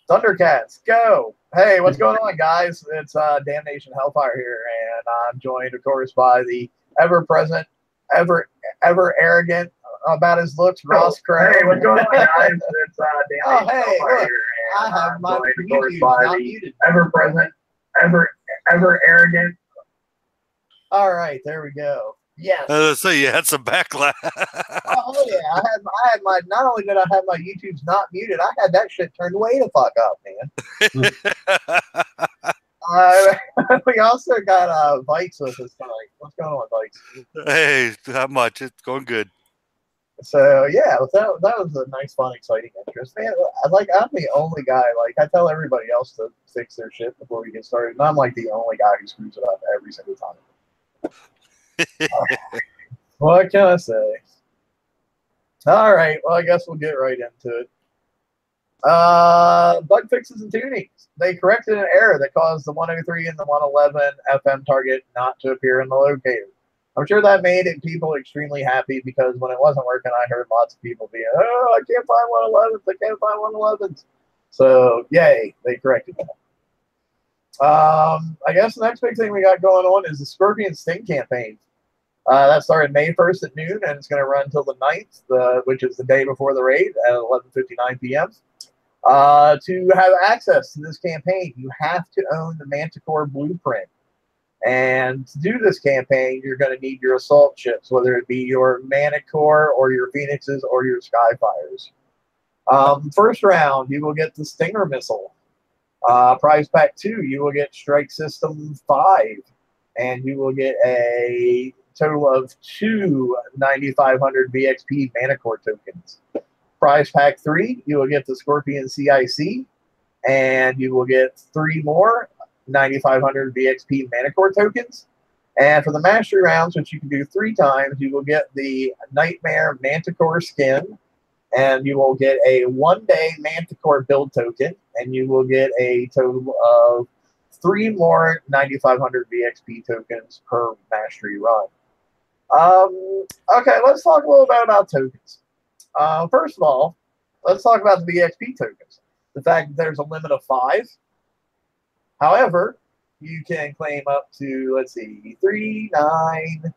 Thundercats, go. Hey, what's going on, guys? It's Damnation-n-Hellfire here, and I'm joined, of course, by the ever-present, ever arrogant about his looks, Ross Craig. Hey, what's going on, guys? It's Damnation-n-Hellfire here, I have my YouTube not muted. Ever-present, ever arrogant. All right, there we go. Yes. So you had some backlash. Oh yeah, I had my. Not only did I have my YouTube's not muted, I had that shit turned way the fuck up, man. We also got Vikes with us tonight. What's going on, Vikes? Hey, not much. It's going good. So yeah, that was a nice, fun, exciting interest. Man, I'm the only guy. Like I tell everybody else to fix their shit before we get started, and I'm like the only guy who screws it up every single time. What can I say? All right, well, I guess we'll get right into it. Bug fixes and tunings. They corrected an error that caused the 103 and the 111 FM target not to appear in the locator. I'm sure that made people extremely happy because when it wasn't working, I heard lots of people being, oh, I can't find 111s, I can't find 111s. So, yay, they corrected that. I guess the next big thing we got going on is the Scorpion Sting campaign. That started May 1st at noon, and it's going to run until the 9th, which is the day before the raid at 11:59 p.m. To have access to this campaign, you have to own the Manticore blueprint. And to do this campaign, you're going to need your assault ships, whether it be your Manticore or your Phoenixes or your Skyfires. First round, you will get the Stinger missile. Prize pack 2, you will get Strike System 5, and you will get a total of 2 9,500 VXP Manticore tokens. Prize pack 3, you will get the Scorpion CIC, and you will get 3 more 9,500 VXP Manticore tokens. And for the Mastery rounds, which you can do 3 times, you will get the Nightmare Manticore skin, and you will get a 1-day Manticore build token, and you will get a total of 3 more 9,500 VXP tokens per Mastery run. Okay, let's talk a little bit about tokens. First of all, let's talk about the VXP tokens. The fact that there's a limit of 5. However, you can claim up to, let's see, 3, 9,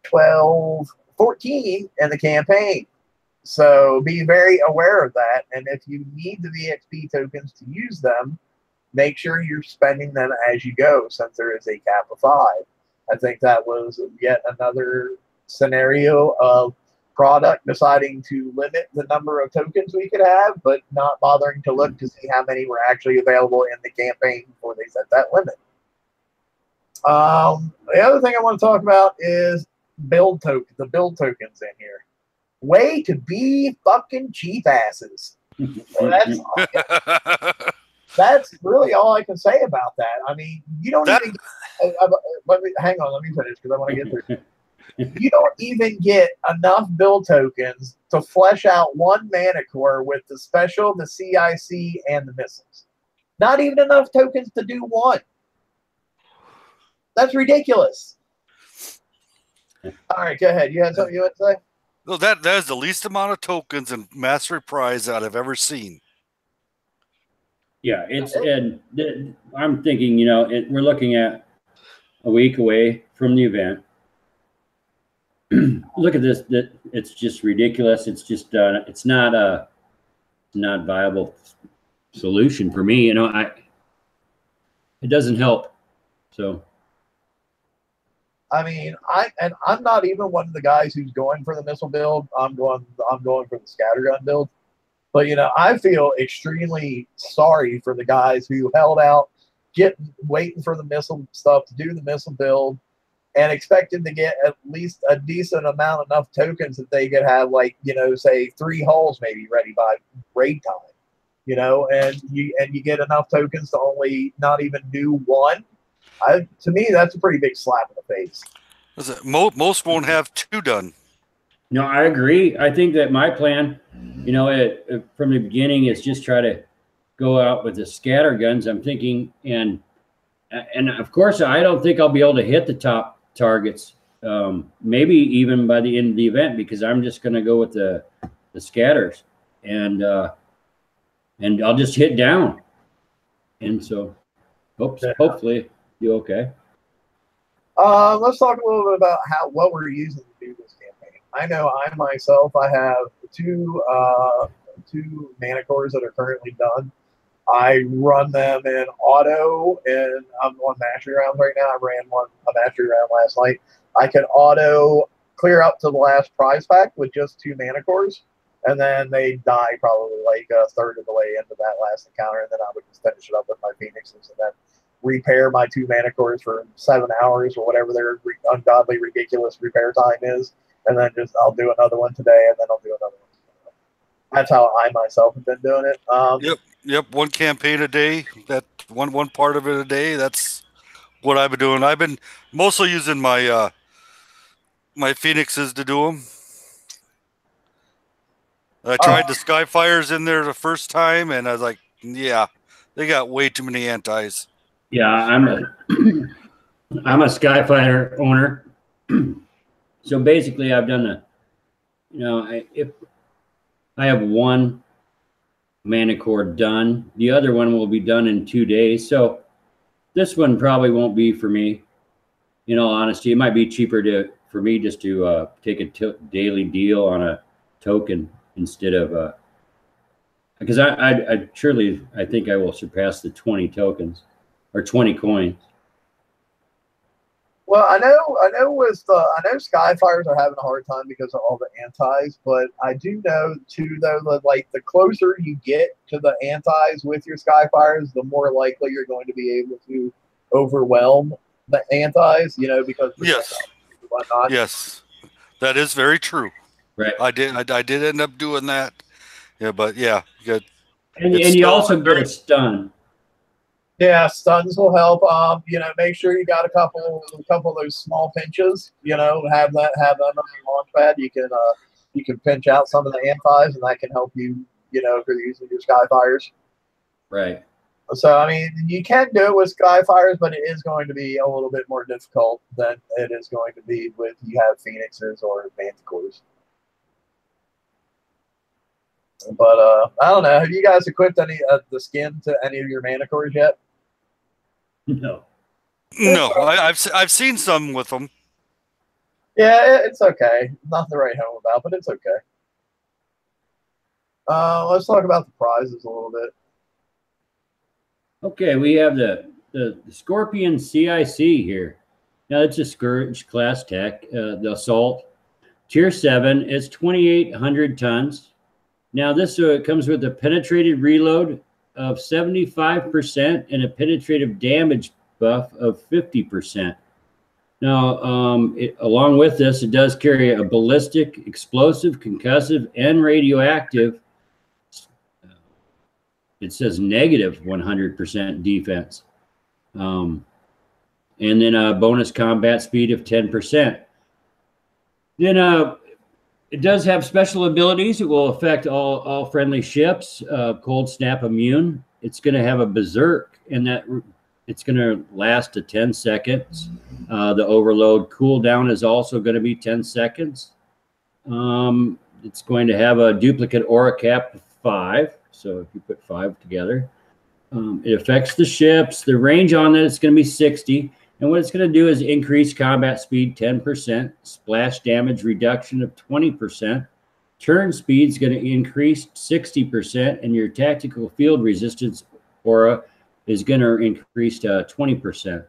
12, 14 in the campaign. So be very aware of that. And if you need the VXP tokens to use them, make sure you're spending them as you go, since there is a cap of 5. I think that was yet another scenario of product deciding to limit the number of tokens we could have, but not bothering to look to see how many were actually available in the campaign before they set that limit. The other thing I want to talk about is the build tokens in here. Way to be fucking cheap asses. That's really all I can say about that. I mean, you don't even. Hang on, let me finish because I want to get through. You don't even get enough build tokens to flesh out 1 Manticore with the special, the CIC, and the missiles. Not even enough tokens to do 1. That's ridiculous. All right, go ahead. You had something you would say? No, that is the least amount of tokens in Mastery Prize that I've ever seen. Yeah, I'm thinking, we're looking at a week away from the event. Look at this. It's just ridiculous. It's just it's not a viable solution for me. It doesn't help. So I mean, I'm not even one of the guys who's going for the missile build. I'm going for the scattergun build. But I feel extremely sorry for the guys who held out, waiting for the missile stuff to do the missile build, and expected to get at least a decent amount, enough tokens that they could have, like, say 3 hulls maybe ready by raid time, and you get enough tokens to only not even do 1. To me, that's a pretty big slap in the face. Most won't have 2 done. No, I agree. I think that my plan, from the beginning, is just try to go out with the scatter guns. I'm thinking, and of course, I don't think I'll be able to hit the top targets, maybe even by the end of the event, because I'm just going to go with the scatters. And and I'll just hit down. And so, hopefully, you okay. Let's talk a little bit about what we're using to do this campaign. I know I myself, I have two mana cores that are currently done. I run them in auto, and I'm on mastery rounds right now. I ran a mastery round last night. I can auto clear up to the last prize pack with just 2 mana cores, and then they die probably like a third of the way into that last encounter, and then I would just finish it up with my Phoenixes, and then repair my 2 mana cores for 7 hours or whatever their ungodly, ridiculous repair time is, and then I'll do another one today, and then I'll do another one. That's how I myself have been doing it. Yep. One campaign a day. That one part of it a day. That's what I've been doing. I've been mostly using my my Phoenixes to do them. I tried the Skyfires in there the first time, and I was like, yeah, they got way too many antis. Yeah, I'm a Skyfighter owner. So basically, I've done if I have 1 mana core done, the other one will be done in 2 days. So this one probably won't be for me. In all honesty, it might be cheaper for me just to take a daily deal on a token instead of because I think I will surpass the 20 tokens or 20 coins. Well, I know Skyfires are having a hard time because of all the antis, but I do know too though that like the closer you get to the antis with your Skyfires, the more likely you're going to be able to overwhelm the antis, because yes, whatnot. Yes, that is very true. Right. I did end up doing that. Yeah, but yeah, good. And you also get a stun. Yeah, stuns will help. Make sure you got a couple of those small pinches. Have them on your launch pad. You can pinch out some of the antis, and that can help you. If you're using your Skyfires. Right. So I mean, you can do it with Skyfires, but it is going to be a little bit more difficult than it is going to be with you have Phoenixes or Manticores. But I don't know. Have you guys equipped any of the skin to any of your mana cores yet? No. No, I've seen some with them. Yeah, it's okay. Nothing to write home about, but it's okay. Let's talk about the prizes a little bit. Okay, we have the Scorpion CIC here. Now it's a Scourge class tech, the Assault. Tier 7, it's 2,800 tons. Now this comes with a penetrated reload of 75% and a penetrative damage buff of 50%. Now, along with this, it does carry a ballistic, explosive, concussive, and radioactive. It says negative 100% defense. And then a bonus combat speed of 10%. Then it does have special abilities. It will affect all friendly ships. Cold Snap immune. It's going to have a Berserk, and that it's going to last to 10 seconds. The overload cooldown is also going to be 10 seconds. It's going to have a duplicate aura cap of 5. So if you put 5 together, it affects the ships. The range on it is going to be 60. And what it's going to do is increase combat speed 10%, splash damage reduction of 20%, turn speed is going to increase 60%, and your tactical field resistance aura is going to increase to 20%.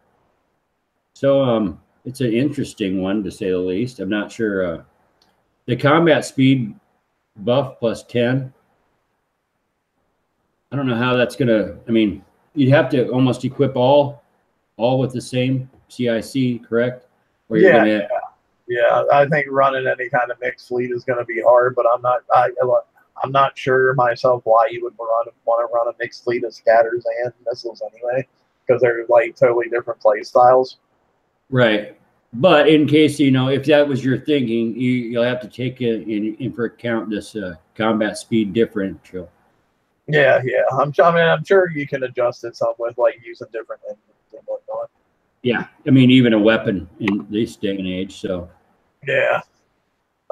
So it's an interesting one, to say the least. I'm not sure. The combat speed buff plus 10. I don't know how that's going to, I mean, you'd have to almost equip all with the same CIC, correct? Or Yeah, I think running any kind of mixed fleet is going to be hard, but I'm not sure myself why you would want to run a mixed fleet of scatters and missiles anyway, because they're like totally different play styles. Right. But in case, if that was your thinking, you'll have to take in for account this combat speed differential. Yeah. I'm sure you can adjust it some with like using different engines and whatnot. Yeah, I mean, even a weapon in this day and age. So yeah.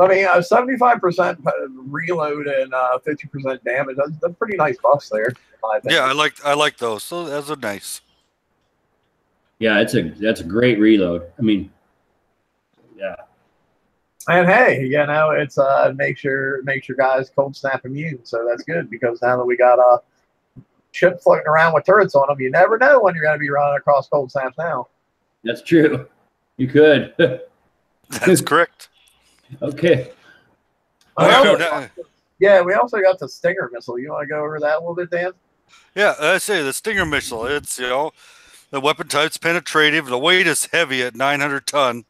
I mean, 75% reload and 50% damage. That's pretty nice buffs there. In my opinion. Yeah, I like those. So those are nice. Yeah, that's a great reload. I mean, yeah. And hey, you know, it's makes your guys cold snap immune, so that's good because now that we got a ship floating around with turrets on them, you never know when you're going to be running across cold snaps now. That's true. You could. That's correct. Okay. Yeah, we also got the Stinger missile. You want to go over that a little bit, Dan? Yeah, I say the Stinger missile. It's, you know, the weapon type's penetrative. The weight is heavy at 900 ton,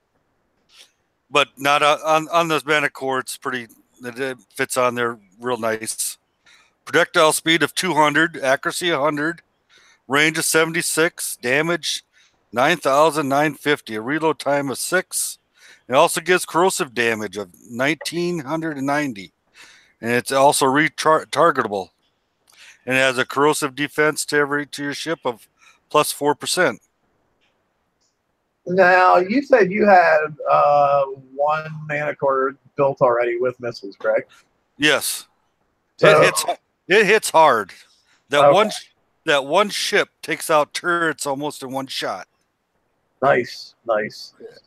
but not on this Manicore. It's pretty. It fits on there real nice. Projectile speed of 200, accuracy 100, range of 76, damage 9,950, a reload time of 6. It also gives corrosive damage of 1,990, and it's also retargetable. And it has a corrosive defense to your ship of plus 4%. Now, you said you had one Manicore built already with missiles, correct? Yes. So, it hits hard. That okay. one ship takes out turrets almost in one shot. Nice.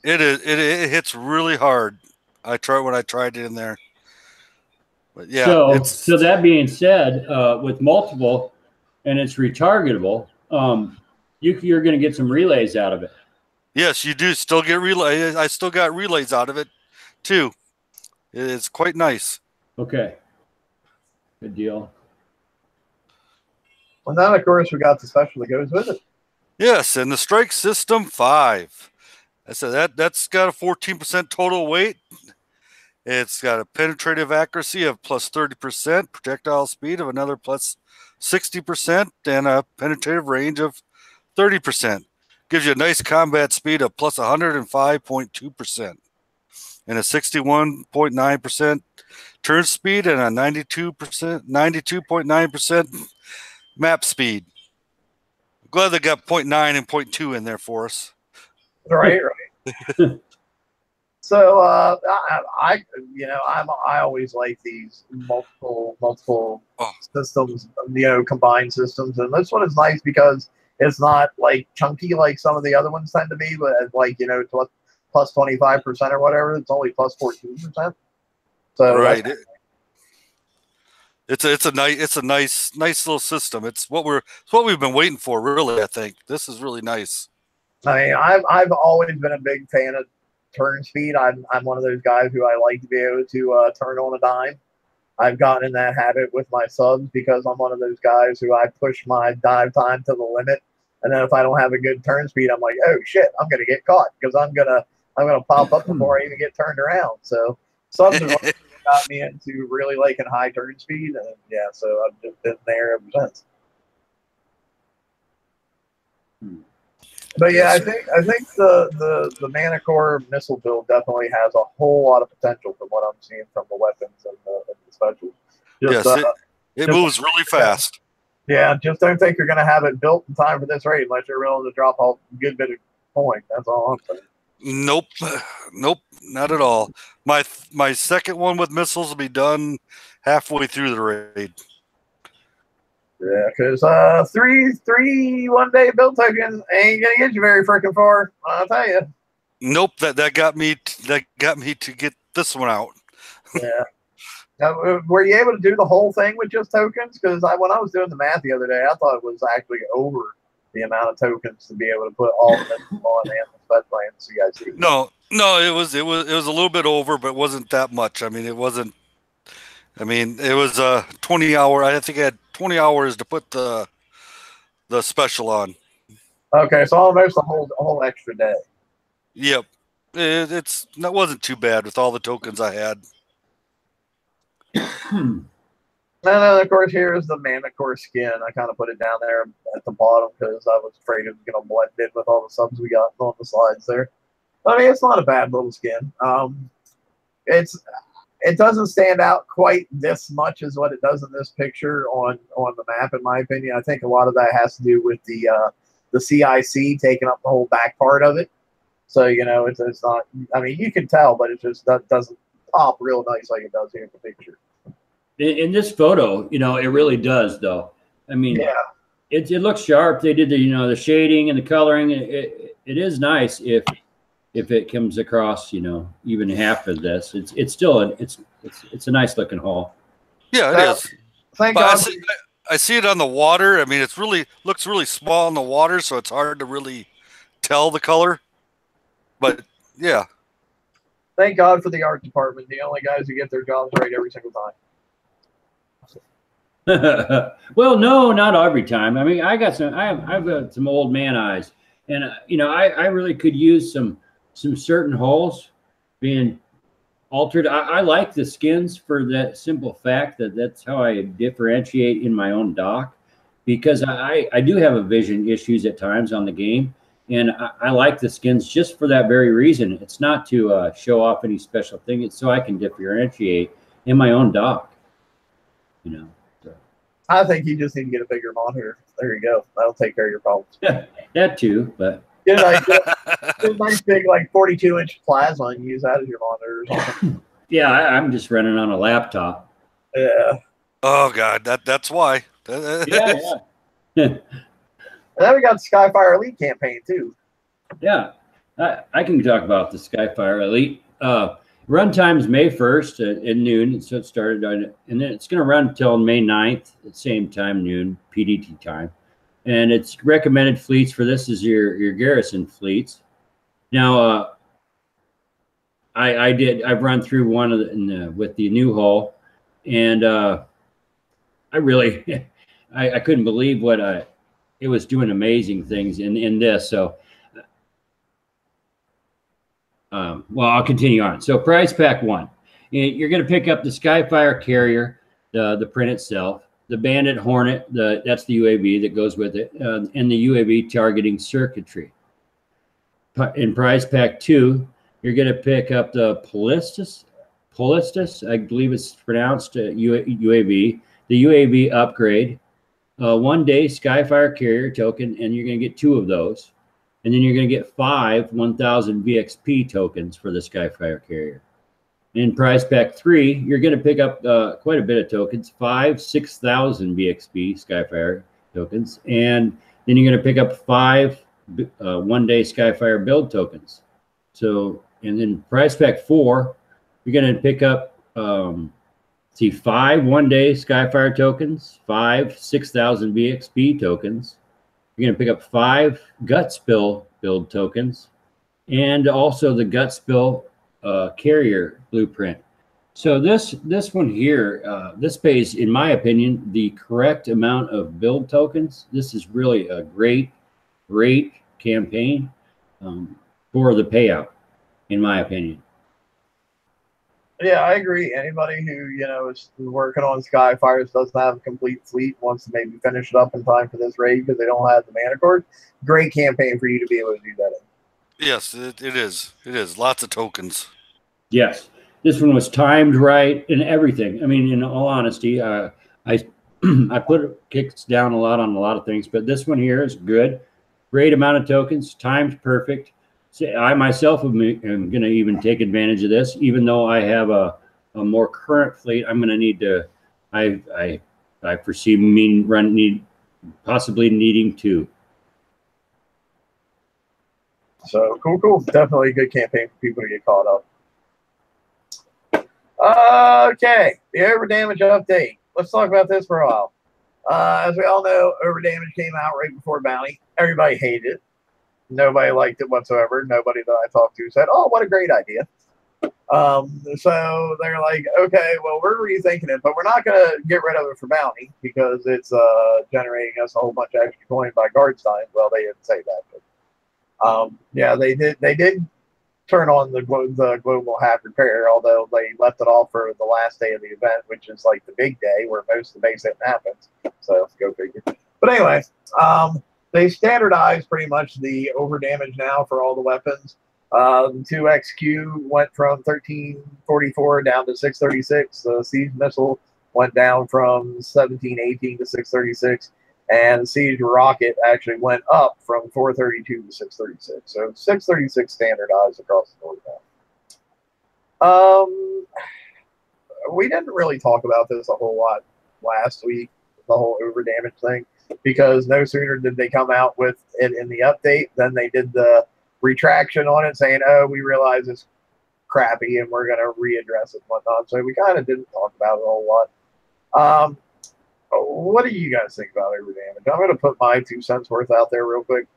It hits really hard. I tried it in there. But yeah. So that being said, with multiple and it's retargetable, you're going to get some relays out of it. Yes, you do still get relays. I still got relays out of it too. It's quite nice. Okay. Good deal. Well, then, of course, we got the special that goes with it. Yes, and the Strike System 5. I said that's got a 14% total weight. It's got a penetrative accuracy of plus 30%, projectile speed of another plus 60%, and a penetrative range of 30%. Gives you a nice combat speed of plus 105.2%, and a 61.9% turn speed, and a 92.9% map speed. I'm glad they got 0.9 and 0.2 in there for us. Right. So I always like these multiple systems, you know, combined systems, and this one is nice because it's not like chunky like some of the other ones tend to be, but like, you know, plus 25% or whatever. It's only plus 14%. So right. It's a nice little system. It's what we've been waiting for, really. I think this is really nice. I mean, I've always been a big fan of turn speed. I'm one of those guys who I like to be able to turn on a dime. I've gotten in that habit with my subs because I'm one of those guys who I push my dive time to the limit, and then if I don't have a good turn speed, I'm like, oh shit, I'm gonna get caught because I'm gonna pop up before I even get turned around. So subs have got me into really liking high turn speed, and yeah, so I've just been there ever since. But yeah, I think the Manicore missile build definitely has a whole lot of potential from what I'm seeing from the weapons and the specials. Yes, it moves really fast. Yeah, just don't think you're going to have it built in time for this raid unless you're willing to drop a good bit of coin. That's all I'm saying. Nope, not at all. My second one with missiles will be done halfway through the raid. Yeah, because three 1 day build tokens ain't gonna get you very freaking far. I'll tell you. Nope, that got me to get this one out. Yeah. Now, were you able to do the whole thing with just tokens? Because when I was doing the math the other day, I thought it was actually over the amount of tokens to be able to put all of them on and especially in CIC. No, it was a little bit over, but it wasn't that much. I mean, it wasn't. I mean, it was a 20-hour. I think I had 20 hours to put the special on. Okay, so almost a whole extra day. Yep, that wasn't too bad with all the tokens I had. And then, of course, here's the Manicore skin. I kind of put it down there at the bottom because I was afraid it was going to blend in with all the subs we got on the slides there. I mean, it's not a bad little skin. It doesn't stand out quite this much as what it does in this picture on the map, in my opinion. I think a lot of that has to do with the CIC taking up the whole back part of it. So, you know, it's not, I mean, you can tell, but it just doesn't, pop real nice like it does here in the picture. In this photo, you know, it really does, though. I mean, Yeah. it looks sharp. They did the, you know, the shading and the coloring. It is nice if it comes across, you know, even half of this. It's still it's a nice looking hull. Yeah, it is. Thank But God. I see it on the water. I mean, it's looks really small in the water, so it's hard to really tell the color. But yeah, Thank God for the art department. The only guys who get their jobs right every single time. Well, no, not every time. I mean, I've got some old man eyes, and you know, I really could use some certain hulls being altered. I like the skins for that simple fact that that's how I differentiate in my own dock, because I do have a vision issues at times on the game, and I like the skins just for that very reason. It's not to show off any special thing. It's so I can differentiate in my own dock, you know. I think you just need to get a bigger monitor. There you go. That'll take care of your problems. Yeah, that too, but Get a nice big, like 42-inch plasma and use that as your monitor or something. yeah, I'm just running on a laptop. Yeah. oh god, that's why. Yeah. And then we got the Skyfire Elite campaign too. Yeah, I can talk about the Skyfire Elite. Runtime's May 1st at noon, so it started on, and then it's going to run until May 9th at same time, noon, PDT time. And it's recommended fleets for this is your garrison fleets. Now, I've run through one of with the new hull, and I really, I couldn't believe what it was doing amazing things in this. So. Well, I'll continue on. So prize pack 1, you're going to pick up the Skyfire carrier, the print itself, the Bandit Hornet, that's the UAV that goes with it, and the UAV targeting circuitry. In prize pack 2, you're going to pick up the Polistus, I believe it's pronounced UAV, the UAV upgrade, 1-day Skyfire carrier token, and you're going to get 2 of those. And then you're going to get 5 1,000 VXP tokens for the Skyfire carrier. In prize pack 3, you're going to pick up quite a bit of tokens, 5 6,000 VXP Skyfire tokens. And then you're going to pick up 5 1-day Skyfire build tokens. So, and then prize pack 4, you're going to pick up, 5 1-day Skyfire tokens, 5 6,000 VXP tokens. You're going to pick up 5 gut spill build tokens, and also the gut spill carrier blueprint. So this one here, this pays, in my opinion, the correct amount of build tokens. This is really a great campaign for the payout, in my opinion. Yeah, I agree. Anybody who, you know, is working on Skyfires, doesn't have a complete fleet, wants to maybe finish it up in time for this raid because they don't have the mana cord, great campaign for you to be able to do that in. Yes, it is. It is. Lots of tokens. Yes. This one was timed right and everything. I mean, in all honesty, I put kicks down a lot on a lot of things, but this one here is good. Great amount of tokens, timed perfect. So I myself am going to even take advantage of this, even though I have a more current fleet. I'm going to need to. I foresee possibly needing 2. So cool. Definitely a good campaign for people to get caught up. Okay, the overdamage update. Let's talk about this for a while. As we all know, overdamage came out right before bounty. Everybody hated it. Nobody liked it whatsoever. Nobody that I talked to said, "Oh, what a great idea." So they're like, "Okay, well, we're rethinking it, but we're not going to get rid of it for bounty because it's generating us a whole bunch of extra coin by guard signs." Well, they didn't say that, but yeah, they did. They did turn on the global hack repair, although they left it off for the last day of the event, which is like the big day where most of the base hitting happens. So go figure. But anyway, they standardized pretty much the overdamage now for all the weapons. The 2XQ went from 1344 down to 636. The siege missile went down from 1718 to 636. And the siege rocket actually went up from 432 to 636. So 636 standardized across the board now. We didn't really talk about this a whole lot last week, the whole over damage thing, because no sooner did they come out with it in the update than they did the retraction on it saying, oh, we realize it's crappy and we're going to readdress it and whatnot. So we kind of didn't talk about it a whole lot. What do you guys think about over damage? I'm going to put my 2 cents worth out there real quick.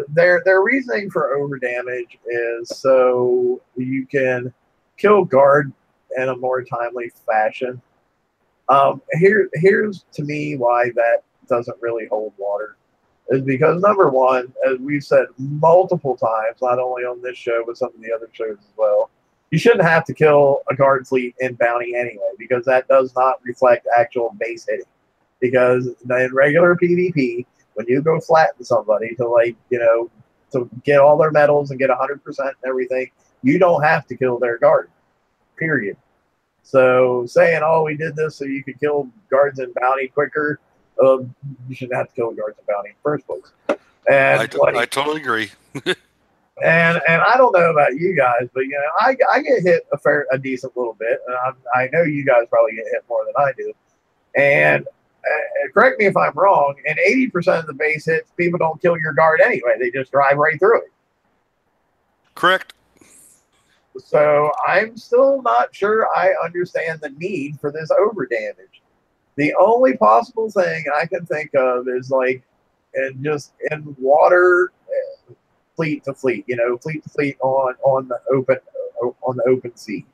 Their reasoning for over damage is so you can kill guard in a more timely fashion. Here's to me why that doesn't really hold water, is because number one, as we've said multiple times, not only on this show but some of the other shows as well, you shouldn't have to kill a guard fleet in bounty anyway, because that does not reflect actual base hitting. Because in regular PvP, when you go flatten somebody to to get all their medals and get 100% and everything, you don't have to kill their guard. Period. So saying, oh, we did this so you could kill guards in bounty quicker, you shouldn't have to kill guards in bounty in the first place. And I totally agree. and I don't know about you guys, but I get hit a decent little bit, and I know you guys probably get hit more than I do. And correct me if I'm wrong, and 80% of the base hits, people don't kill your guard anyway; they just drive right through it. Correct. So I'm still not sure I understand the need for this over damage. The only possible thing I can think of is just in water, fleet to fleet, fleet to fleet on the open sea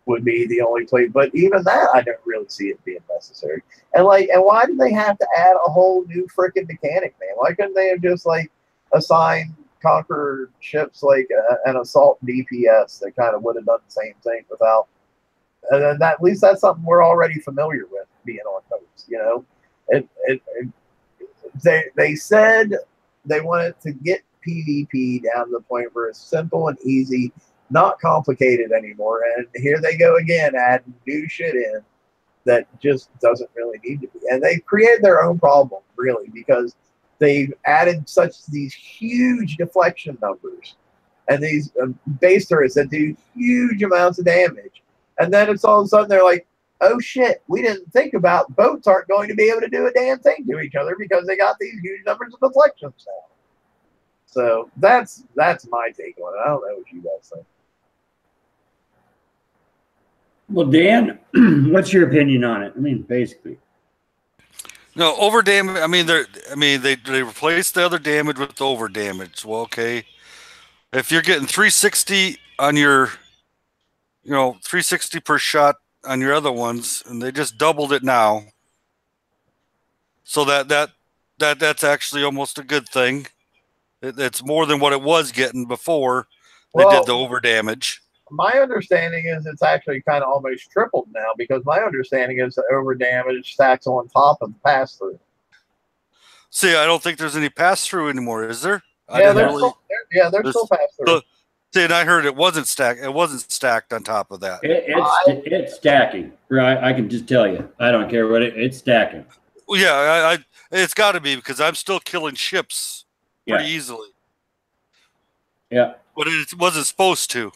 would be the only play. But even that, I don't really see it being necessary. And why do they have to add a whole new freaking mechanic, man? Why couldn't they have just assigned Conqueror ships an assault DPS that kind of would have done the same thing without? And then at least that's something we're already familiar with being on boats. They said they wanted to get PvP down to the point where it's simple and easy, not complicated anymore. And here they go again, adding new shit in that just doesn't really need to be. And they created their own problem, really, because they've added these huge deflection numbers and these base turrets that do huge amounts of damage. And then it's all of a sudden they're like, oh shit, we didn't think about boats aren't going to be able to do a damn thing to each other because they got these huge numbers of deflections now. So that's my take on it. I don't know what you guys think. Well, Dan, what's your opinion on it? I mean, basically. No, over damage. They replaced the other damage with the over damage. Well, okay, if you're getting 360 on your, 360 per shot on your other ones, and they just doubled it now, so that's actually almost a good thing. It's more than what it was getting before they did the over damage. My understanding is it's actually kind of almost tripled now, because my understanding is the over damage stacks on top of the pass through. See, I don't think there's any pass through anymore, is there? Yeah, there's still pass through. See, and I heard it wasn't stacked. It wasn't stacked on top of that. It's stacking. Right? I can just tell you. I don't care what it's stacking. Well, yeah, it's got to be, because I'm still killing ships pretty easily. Yeah, but it wasn't supposed to.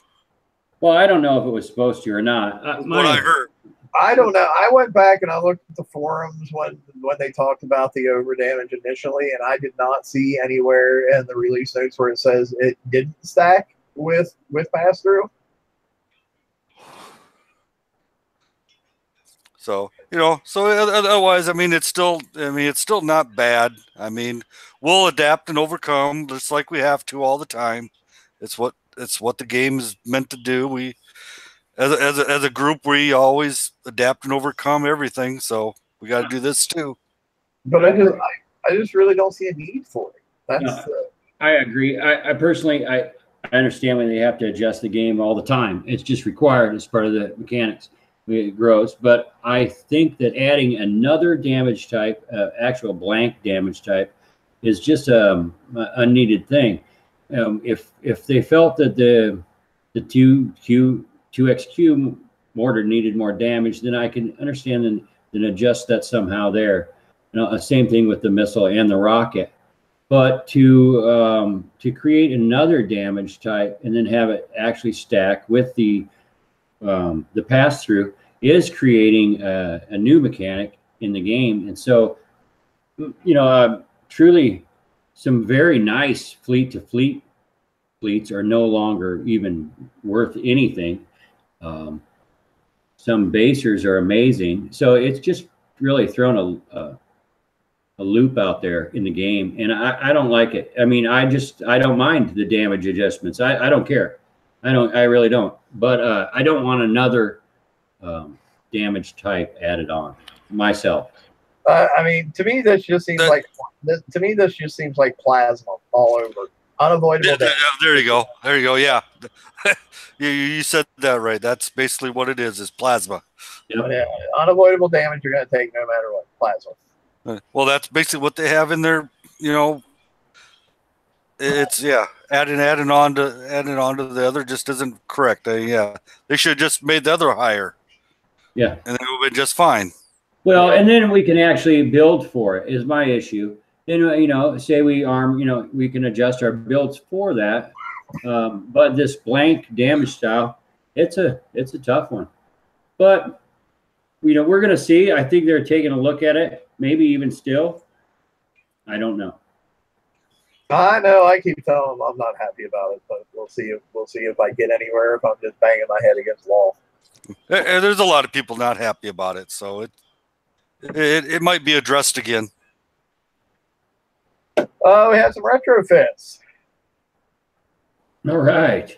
Well, I don't know if it was supposed to or not. What I heard. I don't know. I went back and I looked at the forums when they talked about the over damage initially, and I did not see anywhere in the release notes where it says it didn't stack with pass through. So otherwise, it's still not bad. We'll adapt and overcome just like we have to all the time. It's what the game is meant to do. We, as a group, we always adapt and overcome everything. So we got to do this too. But I just really don't see a need for it. I agree. I personally, I understand when they have to adjust the game all the time. It's just required as part of the mechanics. It grows, but I think that adding another damage type, actual blank damage type, is just a unneeded thing. If they felt that the 2XQ mortar needed more damage, then I can understand and adjust that somehow there. Same thing with the missile and the rocket. but to create another damage type and then have it actually stack with the pass through is creating a new mechanic in the game. And so, you know, truly some very nice fleet to fleet fleets are no longer even worth anything. Some basers are amazing. So it's just really thrown a loop out there in the game. And I don't like it. I mean, I don't mind the damage adjustments. I don't care. I really don't. But I don't want another damage type added on myself. I mean, to me, this just seems like plasma all over. Unavoidable damage. There you go. There you go. Yeah. You said that right. That's basically what it is plasma. Yep. Yeah, unavoidable damage you're going to take no matter what. Plasma. Well, that's basically what they have in their, you know, it's, yeah, adding on to the other just isn't correct. Yeah, they should have just made the other higher. Yeah. And it would have been just fine. Well, and then we can actually build for it is my issue. Then, you know, say we arm, you know, we can adjust our builds for that. But this blank damage style, it's a tough one. But, you know, we're going to see. I think they're taking a look at it, maybe even still. I don't know. I know. I keep telling them I'm not happy about it, but we'll see if I get anywhere, if I'm just banging my head against the wall. There's a lot of people not happy about it, so it might be addressed again. We have some retrofits. All right.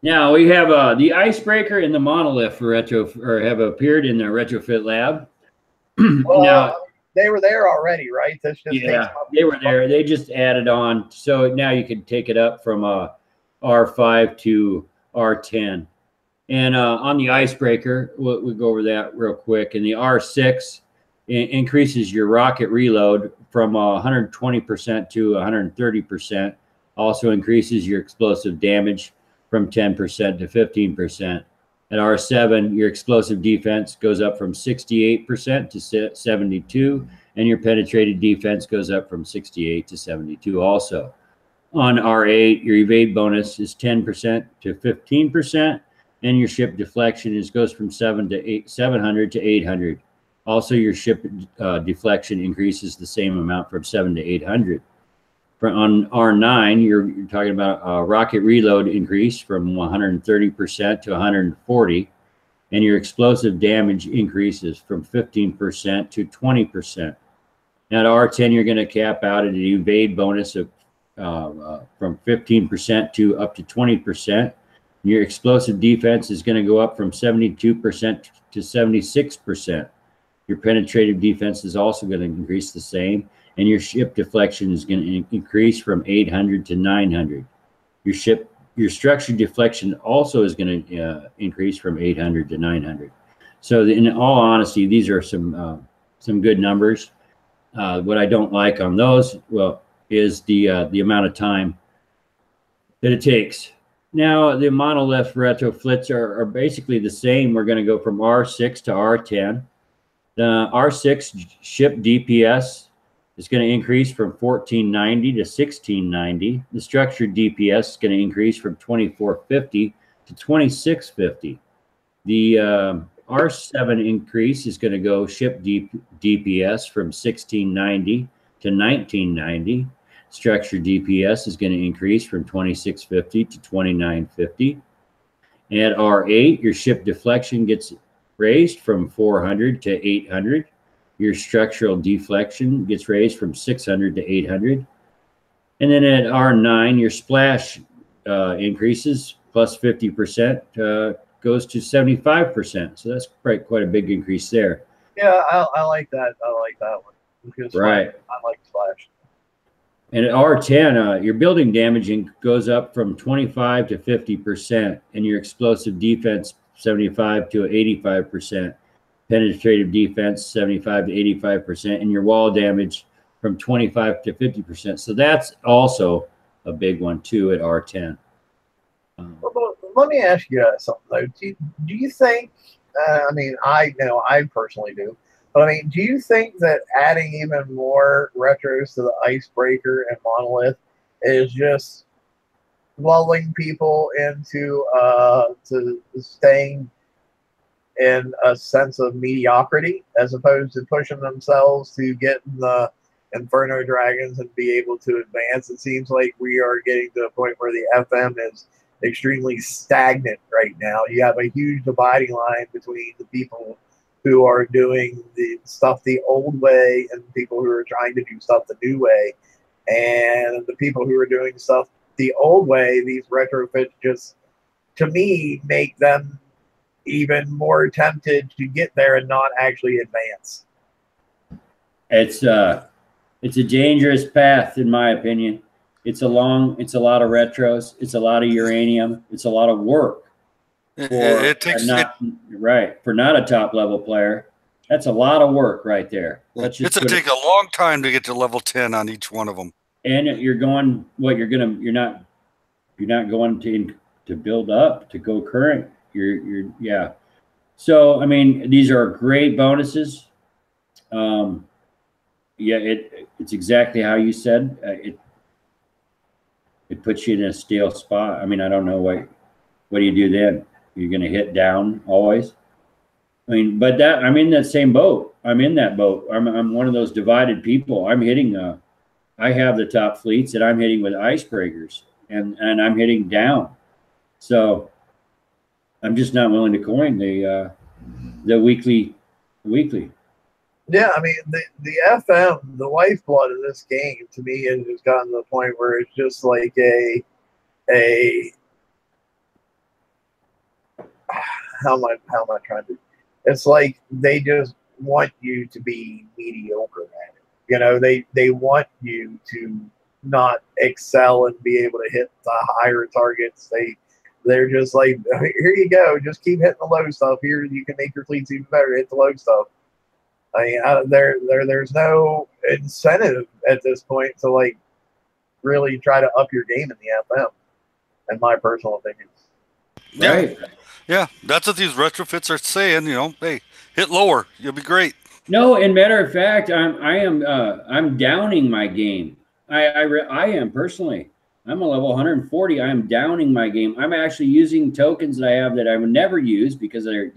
Now we have the icebreaker and the monolith for have appeared in the retrofit lab. Well, now they were there already, right? That's just yeah, they were there. They just added on, so now you can take it up from R5 to R10. And on the icebreaker, we'll go over that real quick. And the R6 increases your rocket reload from 120% to 130%. Also increases your explosive damage from 10% to 15%. At R7, your explosive defense goes up from 68% to 72%, and your penetrated defense goes up from 68 to 72 also. On R8, your evade bonus is 10% to 15%, and your ship deflection goes from 700 to 800. Also, your ship deflection increases the same amount from 7 to 800. On R9, you're talking about a rocket reload increase from 130% to 140, and your explosive damage increases from 15% to 20%. Now at R10, you're going to cap out at an evade bonus of from 15% to up to 20%. Your explosive defense is going to go up from 72% to 76%. Your penetrative defense is also going to increase the same. And your ship deflection is going to increase from 800 to 900. Your structure deflection also is going to increase from 800 to 900. So in all honesty, these are some good numbers. What I don't like on those, well, is the amount of time that it takes. Now the monolith retrofits are basically the same. We're going to go from R6 to R10. The R6 ship DPS is going to increase from 1490 to 1690. The structured DPS is going to increase from 2450 to 2650. The R7 increase is going to go ship DPS from 1690 to 1990. Structured DPS is going to increase from 2650 to 2950. At R8, your ship deflection gets raised from 400 to 800. Your structural deflection gets raised from 600 to 800. And then at R9, your splash increases plus 50%, goes to 75%. So that's quite a big increase there. Yeah, I like that. I like that one. Because right. I like splash. And at R10, your building damaging goes up from 25 to 50%, and your explosive defense 75 to 85%. Penetrative defense 75 to 85%, and your wall damage from 25 to 50%. So that's also a big one too at R10. Let me ask you something though. Do you think? I mean, I know I personally do. But I mean, do you think that adding even more retros to the Icebreaker and Monolith is just lulling people into to staying in a sense of mediocrity as opposed to pushing themselves to get in the Inferno Dragons and be able to advance? It seems like we are getting to a point where the FM is extremely stagnant right now. You have a huge dividing line between the people who are doing the stuff the old way and people who are trying to do stuff the new way. And the people who are doing stuff the old way, these retrofits just, to me, make them even more tempted to get there and not actually advance. It's a dangerous path, in my opinion. It's a lot of retros. It's a lot of uranium. It's a lot of work. For not a top level player. That's a lot of work right there. It's going to take a long time to get to level 10 on each one of them. And you're not going to build up to go current. Yeah. So I mean, these are great bonuses. Yeah, it's exactly how you said. It puts you in a stale spot. I mean, I don't know what do you do then? You're going to hit down always. I mean, but I'm in that same boat. I'm in that boat. I'm one of those divided people. I'm hitting. I have the top fleets, and I'm hitting with icebreakers, and I'm hitting down. So I'm just not willing to coin the weekly. Yeah, I mean, the FM, the lifeblood of this game, to me, has just gotten to the point where it's just like how am I trying to? It's like they just want you to be mediocre at it. You know, they want you to not excel and be able to hit the higher targets. They're just like, here you go, just keep hitting the low stuff. Here you can make your fleets even better. Hit the low stuff. I mean, there's no incentive at this point to like really try to up your game in the FM, in my personal opinion. Right. Yeah, that's what these retrofits are saying. You know, hey, hit lower, you'll be great. No, and matter of fact, I'm downing my game. I am personally. I'm a level 140. I'm downing my game. I'm actually using tokens that I have that I would never use because they're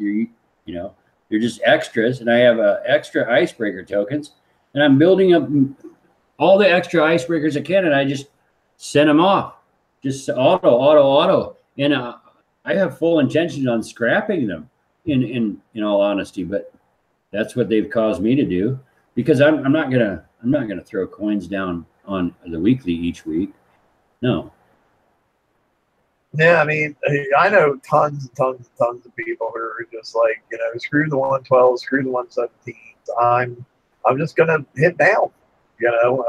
just extras, and I have extra icebreaker tokens, and I'm building up all the extra icebreakers I can, and I just send them off, just auto, and I have full intentions on scrapping them. In all honesty, but that's what they've caused me to do because I'm not gonna throw coins down on the weekly each week. No. Yeah, I mean, I know tons and tons and tons of people who are just like, you know, screw the 112, screw the 117s. I'm just gonna hit down. You know,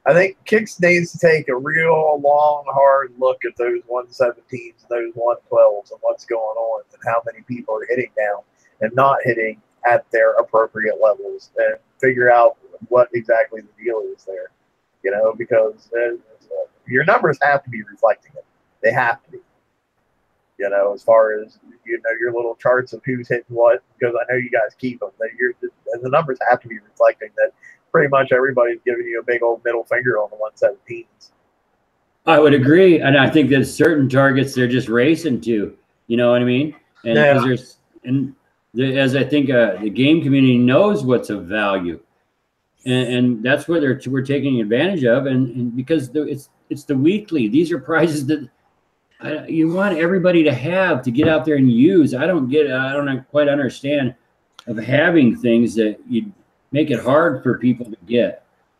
I think Kix needs to take a real long, hard look at those 117s and those 112s and what's going on and how many people are hitting down and not hitting at their appropriate levels and figure out what exactly the deal is there. You know, because your numbers have to be reflecting it. They have to be. You know, as far as, you know, your little charts of who's hitting what, because I know you guys keep them. And the numbers have to be reflecting that pretty much everybody's giving you a big old middle finger on the 117s. I would agree. And I think that certain targets they're just racing to, you know what I mean? And yeah. As I think the game community knows what's of value. And that's what we're taking advantage of. And because it's the weekly, these are prizes that you want everybody to have to get out there and use. I don't quite understand of having things that you make it hard for people to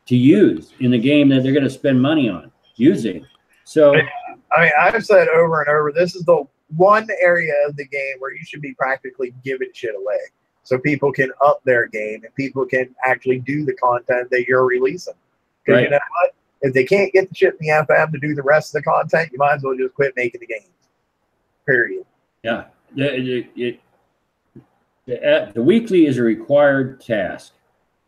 use in the game that they're going to spend money on using. So, I mean, I've said over and over, this is the one area of the game where you should be practically giving shit away so people can up their game and people can actually do the content that you're releasing. Because right. You know what? If they can't get the shit in the FM to do the rest of the content, you might as well just quit making the games. Period. Yeah. The weekly is a required task,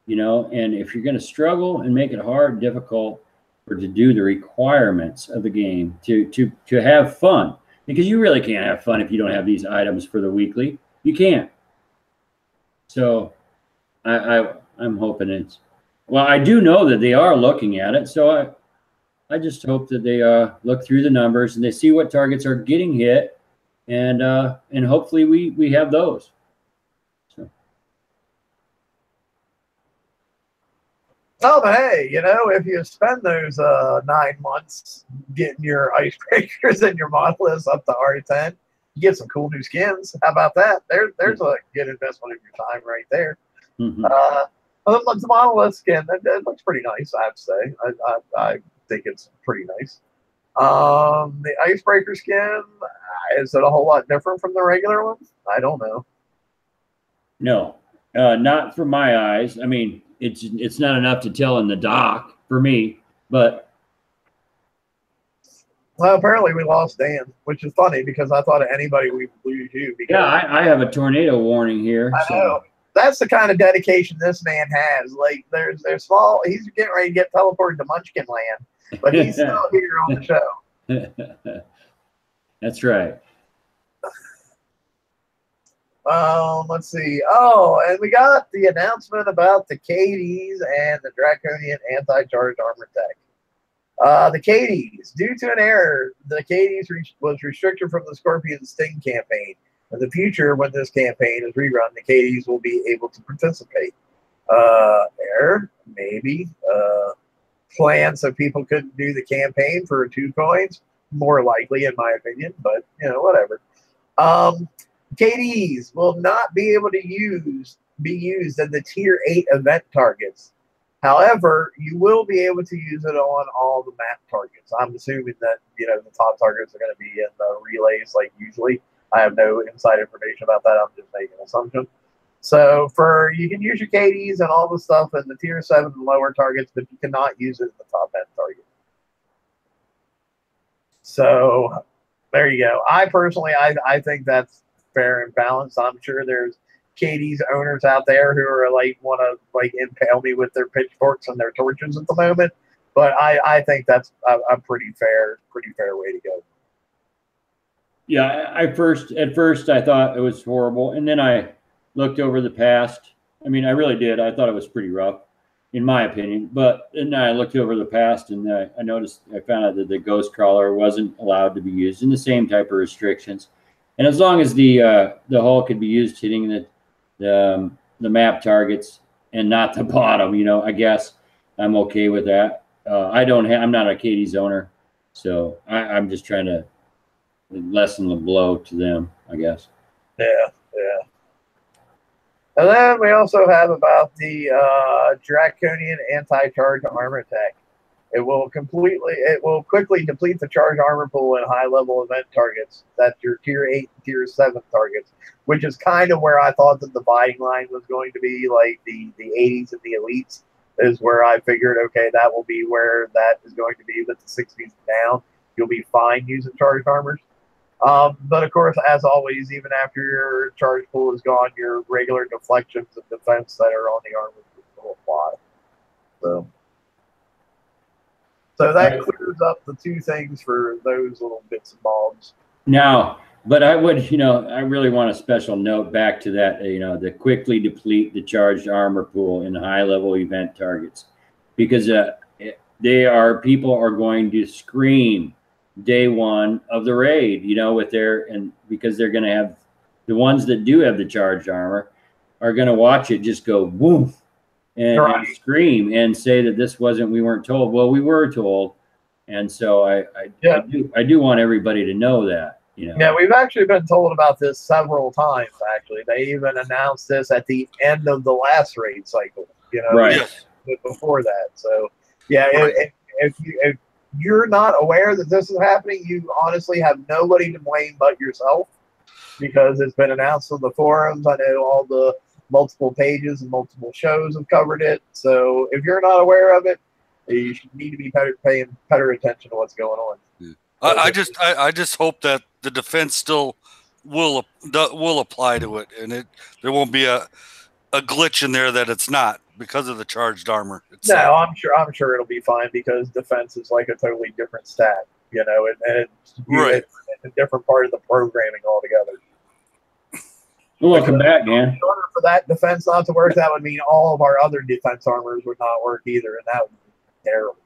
you know, and if you're going to struggle and make it hard, difficult, or to do the requirements of the game to have fun, because you really can't have fun if you don't have these items for the weekly. You can't. So I'm hoping it's. Well, I do know that they are looking at it, so I just hope that they look through the numbers and they see what targets are getting hit, and hopefully we have those. So. Oh, but hey, you know, if you spend those 9 months getting your icebreakers and your monoliths up to R10, you get some cool new skins. How about that? There's a good investment of your time right there. Mm-hmm. The monolith skin, that looks pretty nice, I have to say. I think it's pretty nice. The icebreaker skin, is it a whole lot different from the regular one? I don't know. No, not from my eyes. I mean, it's not enough to tell in the dock for me, but. Well, apparently we lost Dan, which is funny because I thought anybody we lose you. Because Yeah, I have a tornado warning here. I know. That's the kind of dedication this man has. Like, there's small. He's getting ready to get teleported to Munchkin Land, but he's still here on the show. That's right. Let's see. Oh, and we got the announcement about the KDs and the Draconian anti-charge armor tech. The KDs, due to an error, the KDs was restricted from the Scorpion Sting campaign. In the future, when this campaign is rerun, the KDs will be able to participate. Error, maybe. Plan so people couldn't do the campaign for 2 coins, more likely, in my opinion, but, you know, whatever. KDs will not be able to be used in the tier 8 event targets. However, you will be able to use it on all the map targets. I'm assuming that, you know, the top targets are going to be in the relays like usually. I have no inside information about that. I'm just making an assumption. So you can use your KDs and all the stuff in the tier 7 and lower targets, but you cannot use it in the top end target. So there you go. I personally, I think that's fair and balanced. I'm sure there's KD's owners out there who are like want to like impale me with their pitchforks and their torches at the moment, but I think that's a pretty fair way to go. Yeah, at first I thought it was horrible, and then I looked over the past. I mean, I really did. I thought it was pretty rough, in my opinion. But then I looked over the past, and I found out that the ghost crawler wasn't allowed to be used in the same type of restrictions. And as long as the hull could be used hitting the map targets and not the bottom, you know, I guess I'm okay with that. I'm not a KD's owner, so I'm just trying to lessen the blow to them, I guess. Yeah. And then we also have about the Draconian anti-charge armor tech. It will quickly deplete the charge armor pool in high-level event targets. That's your tier 8 and tier 7 targets, which is kind of where I thought the dividing line was going to be, like the 80s and the elites is where I figured, okay, that will be where that is going to be, but the 60s down, you'll be fine using charged armors. But of course, as always, even after your charge pool is gone, your regular deflections and defense that are on the armor will apply. So that clears up the 2 things for those little bits and bobs. Now, but I would, I really want a special note back to that, to quickly deplete the charged armor pool in high-level event targets, because people are going to scream day 1 of the raid, because they're going to have the ones that do have the charged armor are going to watch it just go boom and scream and say that we weren't told. Well, we were told. And so I do want everybody to know that, Yeah, we've actually been told about this several times, actually. They even announced this at the end of the last raid cycle, right before that. So, yeah, right. If you're not aware that this is happening, you honestly have nobody to blame but yourself, because it's been announced on the forums. I know all the multiple pages and multiple shows have covered it. So if you're not aware of it, you need to be paying better attention to what's going on. Yeah. I just hope that the defense still will apply to it, and there won't be a glitch in there that it's not because of the charged armor itself. No, I'm sure it'll be fine, because defense is like a totally different stat, and it's right. a different part of the programming altogether. Welcome back, man. In order for that defense not to work, that would mean all of our other defense armors would not work either, and that would be terrible.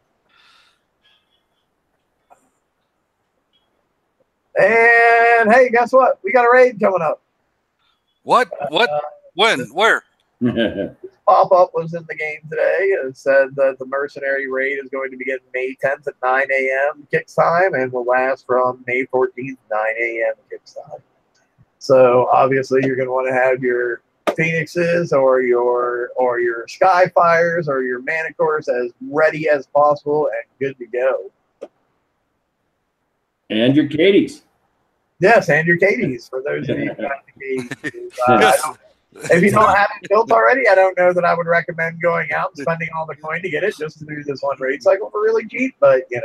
And hey, guess what? We got a raid coming up. What? When? Where? Pop-up was in the game today. It said that the mercenary raid is going to begin May 10th at 9 a.m. kicks time and will last from May 14th, 9 a.m. kicks time. So obviously you're going to want to have your Phoenixes or your Skyfires or your Manicores as ready as possible and good to go. And your Katies. Yes, and your Katies for those of you who got the Katies. If you don't have it built already, I don't know that I would recommend going out and spending all the coin to get it just to do this one raid cycle for really cheap. But you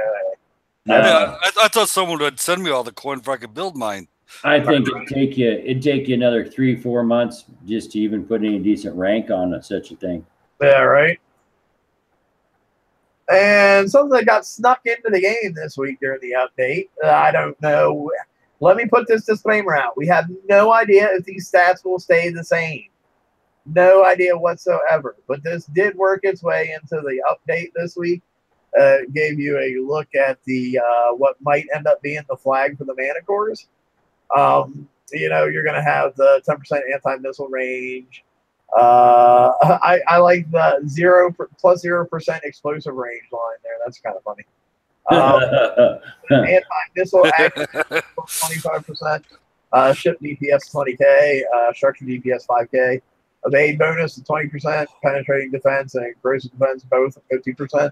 know, I thought someone would send me all the coin if I could build mine. I think it'd take you another 3-4 months just to even put any decent rank on such a thing. Yeah, right. And something that got snuck into the game this week during the update, I don't know. Let me put this disclaimer out. We have no idea if these stats will stay the same. No idea whatsoever. But this did work its way into the update this week. Gave you a look at the what might end up being the flag for the Manicores. You know, you're going to have the 10% anti-missile range. I like the +0% explosive range line there. That's kind of funny. Anti-missile accuracy 25%. Ship DPS 20k. Structure DPS 5k. Evade bonus 20%. Penetrating defense and corrosive defense both 50%.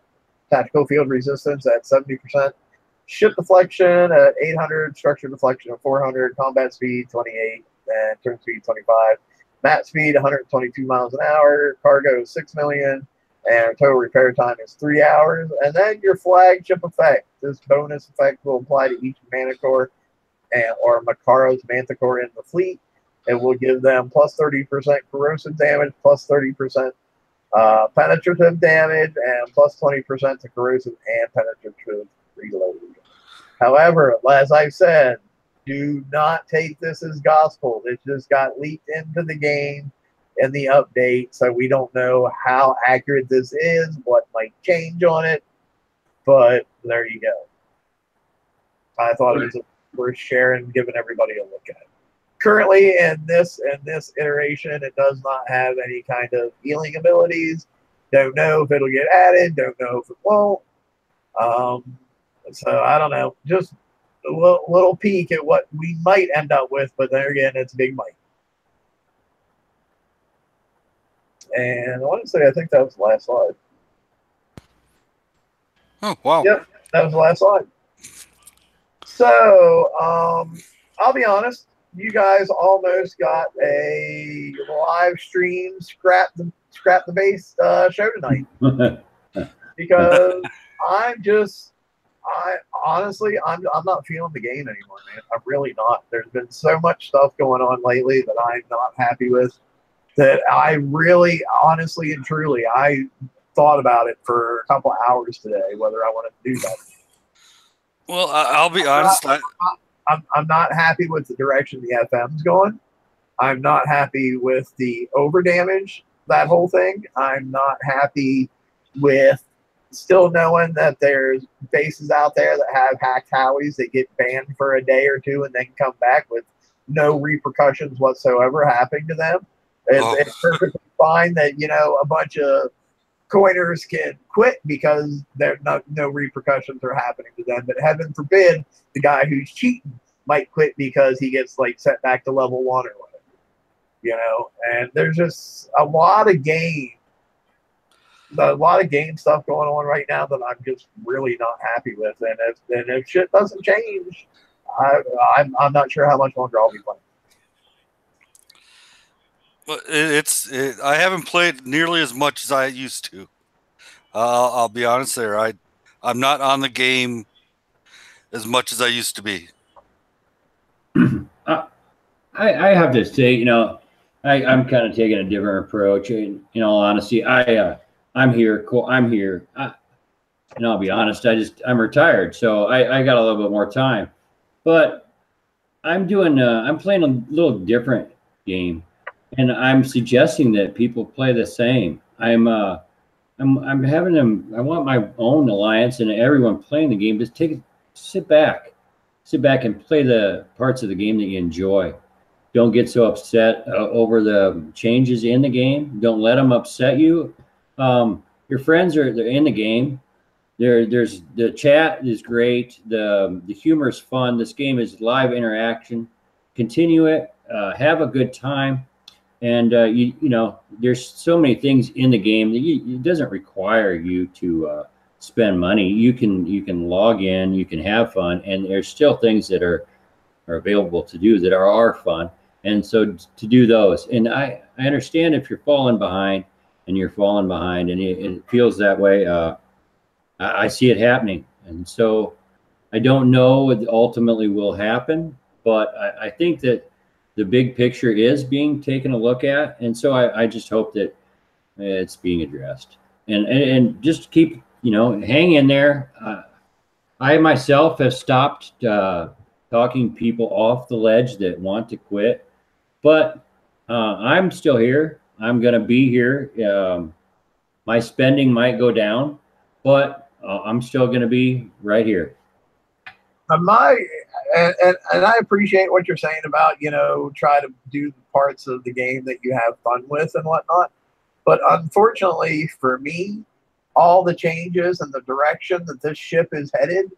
Tactical field resistance at 70%. Ship deflection at 800. Structure deflection at 400. Combat speed 28 and turn speed 25. Map speed 122 miles an hour. Cargo 6 million. And total repair time is 3 hours. And then your flagship effect. This bonus effect will apply to each Manicore or Makaro's Manticore in the fleet. It will give them +30% corrosive damage, +30% penetrative damage, and +20% to corrosive and penetrative reload. However, as I've said, do not take this as gospel. It just got leaked into the game in the update, so we don't know how accurate this is, what might change on it, but there you go. I thought it was worth sharing, giving everybody a look at it. Currently, in this iteration, it does not have any kind of healing abilities. Don't know if it'll get added. Don't know if it won't. So I don't know. Just a little peek at what we might end up with, but there again, it's big might. And I want to say, I think that was the last slide. Oh, wow. Yep, that was the last slide. So, I'll be honest, you guys almost got a live stream scrap the base show tonight. Because I'm not feeling the game anymore, man. I'm really not. There's been so much stuff going on lately that I'm not happy with. That I really, honestly and truly, I thought about it for a couple of hours today, whether I wanted to do that. Well, I'll be honest. I'm not happy with the direction the FM's going. I'm not happy with the overdamage, that whole thing. I'm not happy with still knowing that there's bases out there that have hacked Howies that get banned for a day or two and then come back with no repercussions whatsoever happening to them. It's perfectly fine that, you know, a bunch of coiners can quit because no repercussions are happening to them. But heaven forbid the guy who's cheating might quit because he gets like set back to level 1 or whatever. You know, and there's just a lot of game stuff going on right now that I'm just really not happy with. And if shit doesn't change, I'm not sure how much longer I'll be playing. Well, I haven't played nearly as much as I used to. I'll be honest there. I'm not on the game as much as I used to be. I have to say, you know, I'm kind of taking a different approach. And in all honesty, I'm here. I'm here. And I'll be honest, I'm retired, so I got a little bit more time. But I'm playing a little different game. and I'm suggesting that people play the same. I'm having them. I want my own alliance and everyone playing the game. Just sit back and play the parts of the game that you enjoy. Don't get so upset over the changes in the game. Don't let them upset you. Your friends they're in the game. There's the chat is great. The humor is fun. This game is live interaction. Continue it. Have a good time. And you know, there's so many things in the game that it doesn't require you to spend money. You can log in, you can have fun, and there's still things that are available to do that are fun. And so to do those, and I understand if you're falling behind, and it feels that way. I see it happening, and so I don't know what ultimately will happen, but I think that the big picture is being taken a look at, and so I just hope that it's being addressed, and just keep, you know, hang in there. I myself have stopped talking people off the ledge that want to quit, but I'm still here. I'm going to be here. My spending might go down, but I'm still going to be right here. And I appreciate what you're saying about, you know, try to do the parts of the game that you have fun with and whatnot. But unfortunately for me, all the changes and the direction that this ship is headed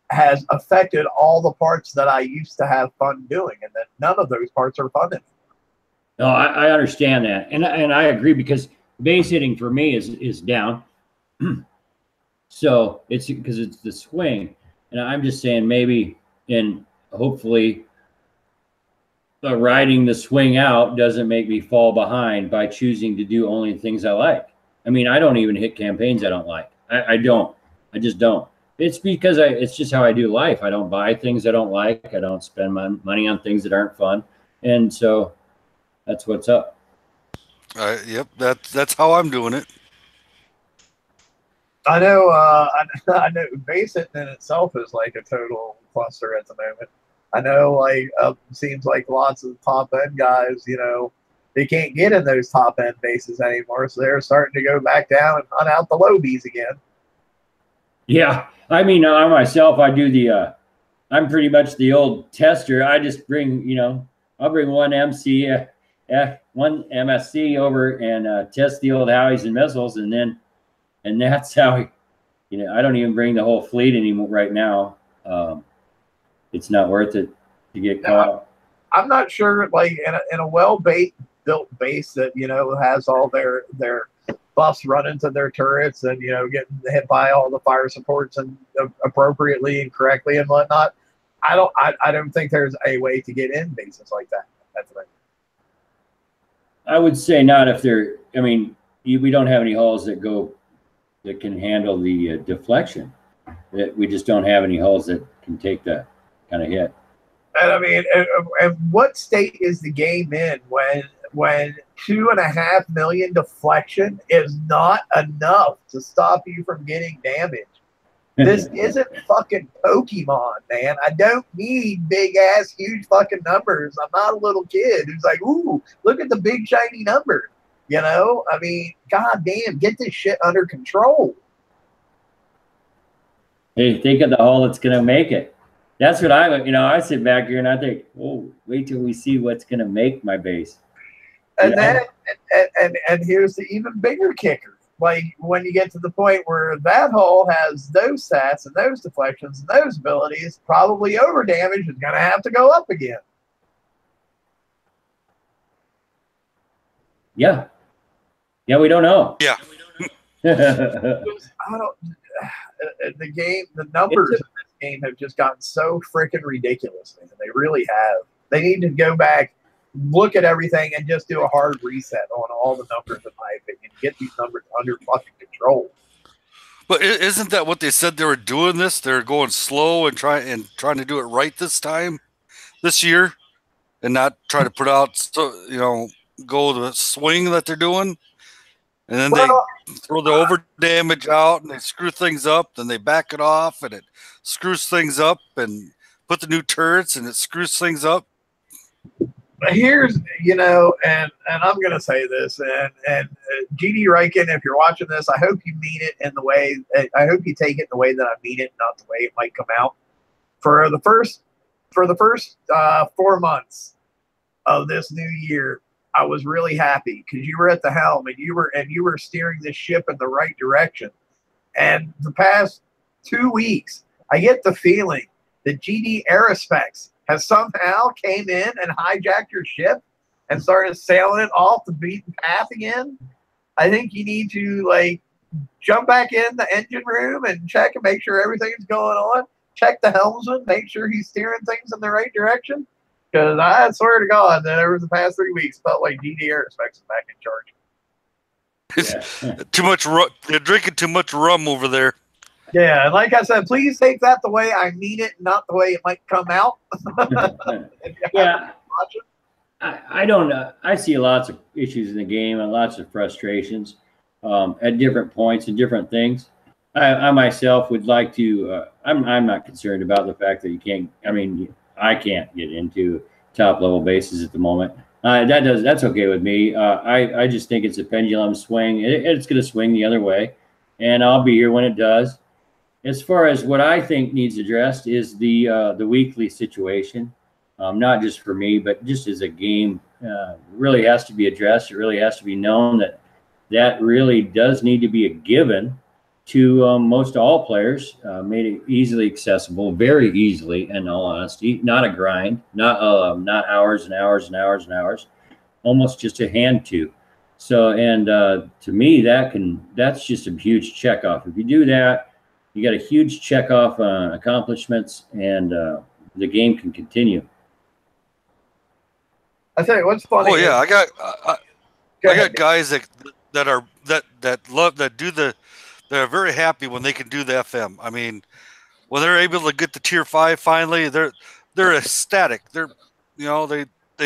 has affected all the parts that I used to have fun doing, and that none of those parts are fun anymore. No, I understand that, and I agree, because base hitting for me is down. So it's because it's the swing, and I'm just saying maybe, and hopefully riding the swing out doesn't make me fall behind by choosing to do only things I like. I mean, I don't even hit campaigns I don't like. I don't. I just don't. It's because it's just how I do life. I don't buy things I don't like. I don't spend my money on things that aren't fun, and so that's what's up. Yep, that's how I'm doing it. I know. I know. Base hitting in itself is like a total cluster at the moment. I know. Like, seems like lots of top end guys, you know, they can't get in those top end bases anymore, so they're starting to go back down and hunt out the lobies again. Yeah, I mean, I myself, I do the. I'm pretty much the old tester. I just bring, you know, I'll bring one one MSC over and test the old Howies and missiles, and that's how, you know, I don't even bring the whole fleet anymore right now. It's not worth it to get caught. I'm not sure, like in a built base that, you know, has all their buffs running to their turrets and, you know, getting hit by all the fire supports and appropriately and correctly and whatnot. I don't think there's a way to get in bases like that. That's right. I would say not if they're. I mean, we don't have any hulls that can handle the deflection. We just don't have any hulls that can take that kind of hit. And I mean, and what state is the game in when 2.5 million deflection is not enough to stop you from getting damage? This isn't fucking Pokemon, man. I don't need big ass, huge fucking numbers. I'm not a little kid who's like, ooh, look at the big shiny number. You know, I mean, god damn, get this shit under control. Hey, think of the hull that's gonna make it. That's what I sit back here and I think, oh, wait till we see what's gonna make my base. And then, and here's the even bigger kicker. Like, when you get to the point where that hull has those stats and those deflections and those abilities, probably over damage is going to have to go up again. Yeah. Yeah, we don't know. Yeah. The numbers in this game have just gotten so freaking ridiculous, man. They really have. They need to go back, look at everything, and just do a hard reset on all the numbers, in my opinion. Get these numbers under fucking control. But isn't that what they said they were doing this? They're going slow and trying to do it right this year, and not try to put out, you know, go the swing that they're doing. And then they throw the over damage out and they screw things up. Then they back it off and it screws things up, and put the new turrets and it screws things up. here's, you know, and I'm gonna say this, and GD Riken, if you're watching this, I hope you mean it in the way, I hope you take it in the way that I mean it, not the way it might come out. For the first 4 months of this new year, I was really happy because you were at the helm and you were steering this ship in the right direction. And the past 2 weeks, I get the feeling that GD Aerospecs has somehow came in and hijacked your ship and started sailing it off the beaten path again. I think you need to like jump back in the engine room and check and make sure everything's going on. Check the helmsman, make sure he's steering things in the right direction. Because I swear to God that over the past 3 weeks felt like GD Aerospecs is back in charge. Yeah. Too much rum. They're drinking too much rum over there. Yeah, and like I said, please take that the way I mean it, not the way it might come out. Yeah, I don't know. I see lots of issues in the game and lots of frustrations at different points and different things. I myself would like to. I'm not concerned about the fact that you can't. I mean, I can't get into top level bases at the moment. That's okay with me. I just think it's a pendulum swing. It's going to swing the other way, and I'll be here when it does. As far as what I think needs addressed is the weekly situation, not just for me, but just as a game, really has to be addressed. It really has to be known that really does need to be a given to most all players, made it easily accessible, very easily, in all honesty, not a grind, not hours and hours and hours and hours, almost just a hand to. So, and to me, that's just a huge check off. If you do that, you got a huge check off on accomplishments, and the game can continue. I tell you what's funny. Oh yeah, I got guys that are very happy when they can do the FM. I mean, when they're able to get the tier 5 finally, they're ecstatic. They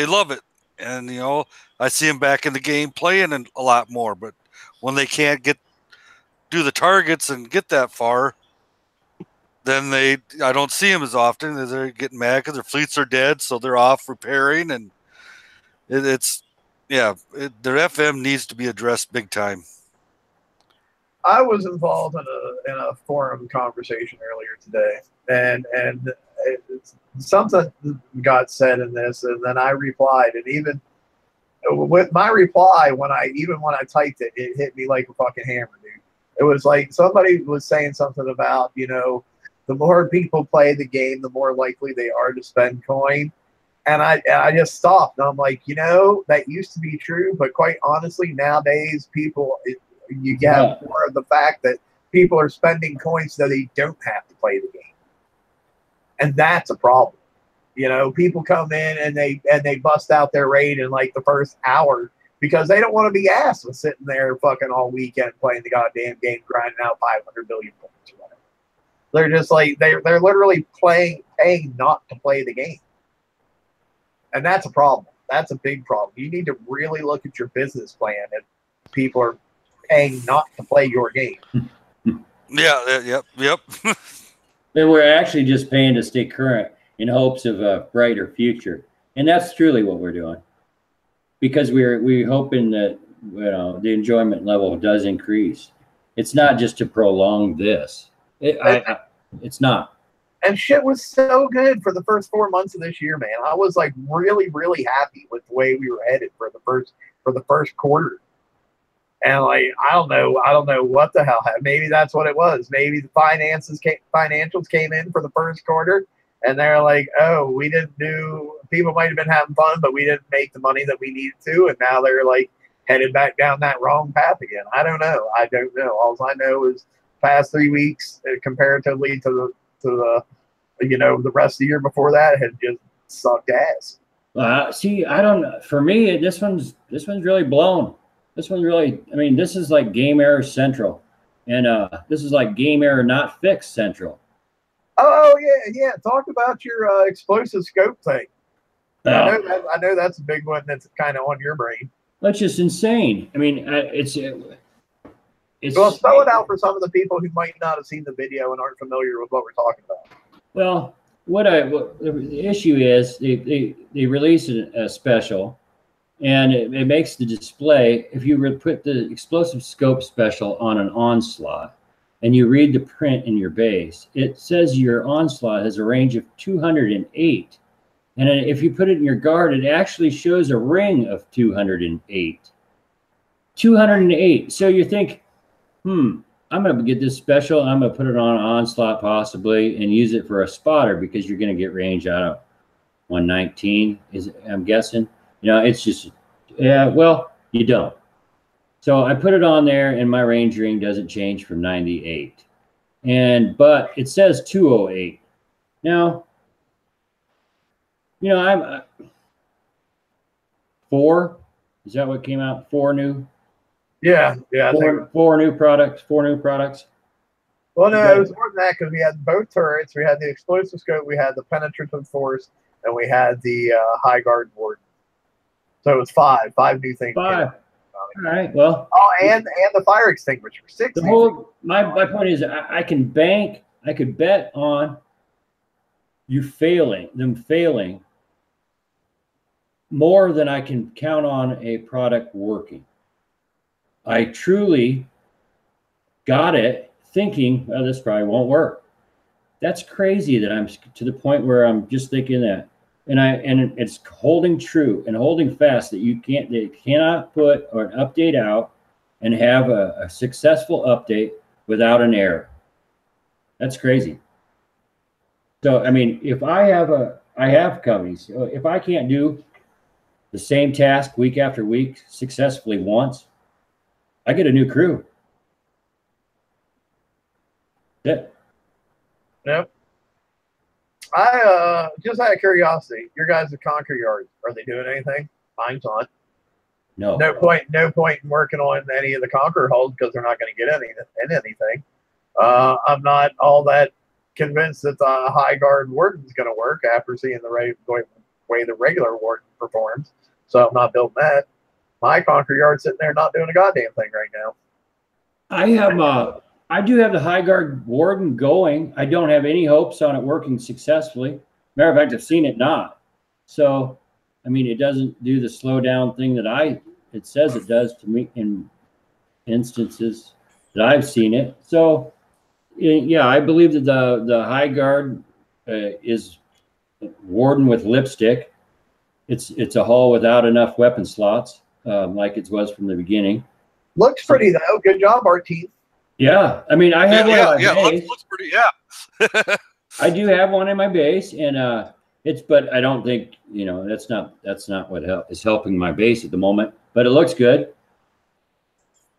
love it, and I see them back in the game playing a lot more. But when they can't do the targets and get that far, then I don't see them as often. They're getting mad because their fleets are dead, so they're off repairing, and their FM needs to be addressed big time. I was involved in a forum conversation earlier today, and something got said in this, and then I replied, and even with my reply, when I typed it, it hit me like a fucking hammer, dude. It was like somebody was saying something about, the more people play the game, the more likely they are to spend coin. And I just stopped. And I'm like, that used to be true, but quite honestly, nowadays you get more of the fact that people are spending coins so they don't have to play the game. And that's a problem. People come in and they bust out their raid in like the first hour because they don't want to be asked with sitting there fucking all weekend playing the goddamn game, grinding out 500 billion points or whatever. They're just like, they're literally paying not to play the game. And that's a problem. That's a big problem. You need to really look at your business plan if people are paying not to play your game. Yep. Then we're actually just paying to stay current in hopes of a brighter future. And that's truly what we're doing. Because we're hoping that the enjoyment level does increase. It's not just to prolong this. It's not. And shit was so good for the first 4 months of this year, man. I was like really, really happy with the way we were headed for the first quarter. And like I don't know what the hell happened. Maybe that's what it was. Maybe the financials came in for the first quarter, and they're like, oh, we didn't do. People might have been having fun, but we didn't make the money that we needed to, and now they're like headed back down that wrong path again. I don't know. All I know is past 3 weeks comparatively to the the rest of the year before that had just sucked ass. See, I don't know. For me, this one's really blown. This one's really, I mean, this is like game error central, and this is like game error not fixed central. Oh yeah. Talk about your explosive scope thing. I know that's a big one that's kind of on your brain. That's just insane. I mean, it's well, spell it out for some of the people who might not have seen the video and aren't familiar with what we're talking about. Well, what the issue is, they release a special, and it makes the display. If you put the explosive scope special on an onslaught, and you read the print in your base, it says your onslaught has a range of 208. And if you put it in your guard, it actually shows a ring of 208. 208. So you think, I'm going to get this special. I'm going to put it on an onslaught possibly and use it for a spotter because you're going to get range out of 119, I'm guessing. You know, it's just, yeah, well, you don't. So I put it on there and my range ring doesn't change from 98. But it says 208. Now, you know, I'm 4. Is that what came out? 4 new? Yeah. Four new products. Well, no, it was more than that because we had both turrets. We had the explosive scope, we had the penetrative force, and we had the high guard warden. So it was 5 new things. 5. All right. Well. Oh, and the fire extinguisher. 6. The whole my point is I could bet on them failing more than I can count on a product working. I truly got it thinking, well, this probably won't work. That's crazy that I'm to the point where I'm just thinking that, and it's holding true and holding fast that they cannot put an update out and have a successful update without an error. That's crazy. So, I mean, if I have companies, if I can't do the same task week after week successfully once, I get a new crew. Yep. I just out of curiosity, your guys at Conquer Yards, are they doing anything? Mine's not. No. No point in working on any of the Conquer hulls because they're not going to get anything. I'm not all that convinced that the high guard warden's going to work after seeing the way the regular warden performs. So I'm not building that. My Conquer Yard's sitting there not doing a goddamn thing right now. I do have the high guard warden going. I don't have any hopes on it working successfully. Matter of fact, I've seen it not. So, I mean, it doesn't do the slow down thing that it says it does to me in instances that I've seen it. So, yeah, I believe that the high guard is warden with lipstick. It's a hull without enough weapon slots, like it was from the beginning. Looks pretty though. Good job, RT. Yeah, I mean, I have one on my base. Looks pretty. Yeah. I do have one in my base, and but I don't think that's not what is helping my base at the moment. But it looks good,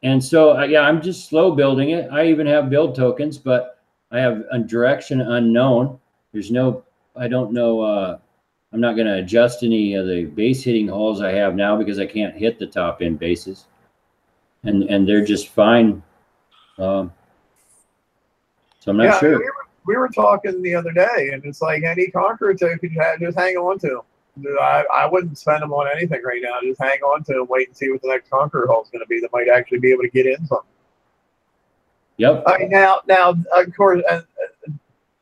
and so yeah, I'm just slow building it. I even have build tokens, but I have a direction unknown. I don't know. I'm not going to adjust any of the base hitting hulls I have now because I can't hit the top end bases, and they're just fine. So I'm not sure. We were talking the other day, and it's like any Conqueror token, just hang on to them. I wouldn't spend them on anything right now. Just hang on to them, wait and see what the next Conqueror hull is going to be that might actually be able to get in something. Yep. Now, of course,